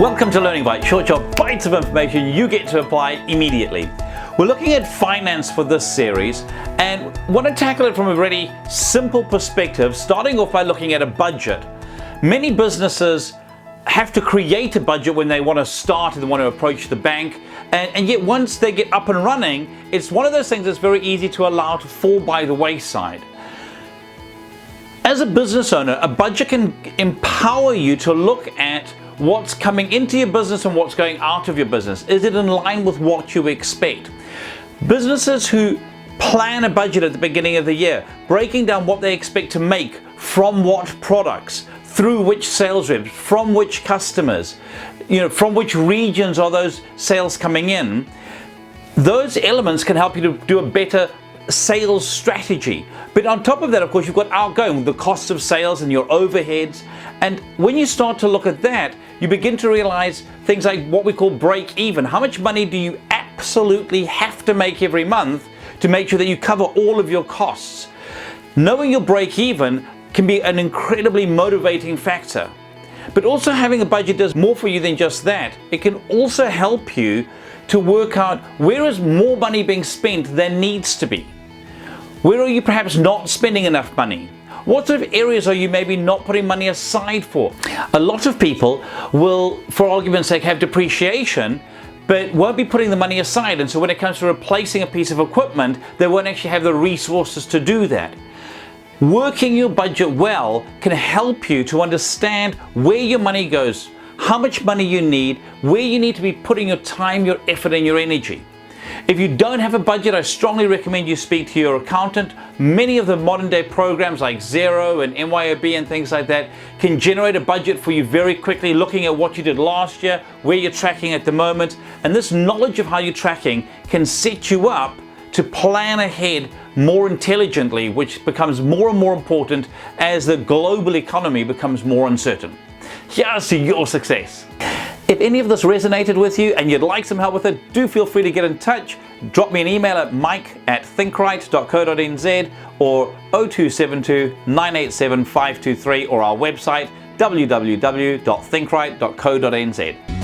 Welcome to Learning Bites, short bites of information you get to apply immediately. We're looking at finance for this series and want to tackle it from a really simple perspective, starting off by looking at a budget. Many businesses have to create a budget when they want to start and they want to approach the bank, and yet once they get up and running, it's one of those things that's very easy to allow to fall by the wayside. As a business owner, a budget can empower you to look at what's coming into your business and what's going out of your business. Is it in line with what you expect? Businesses who plan a budget at the beginning of the year, breaking down what they expect to make from what products, through which sales reps, from which customers, from which regions are those sales coming in, those elements can help you to do a better sales strategy. But on top of that, of course, you've got outgoing, the cost of sales and your overheads. And when you start to look at that, you begin to realize things like what we call break even. How much money do you absolutely have to make every month to make sure that you cover all of your costs? Knowing your break even can be an incredibly motivating factor. But also having a budget does more for you than just that. It can also help you to work out where is more money being spent than needs to be. Where are you perhaps not spending enough money? What sort of areas are you maybe not putting money aside for? A lot of people will, for argument's sake, have depreciation, but won't be putting the money aside. And so when it comes to replacing a piece of equipment, they won't actually have the resources to do that. Working your budget well can help you to understand where your money goes, how much money you need, where you need to be putting your time, your effort, and your energy. If you don't have a budget, I strongly recommend you speak to your accountant. Many of the modern day programs like Xero and MYOB and things like that can generate a budget for you very quickly, looking at what you did last year, where you're tracking at the moment. And this knowledge of how you're tracking can set you up to plan ahead more intelligently, which becomes more and more important as the global economy becomes more uncertain. Here's to your success. If any of this resonated with you and you'd like some help with it, do feel free to get in touch. Drop me an email at mike@thinkrite.co.nz or 0272 987 523 or our website www.thinkrite.co.nz.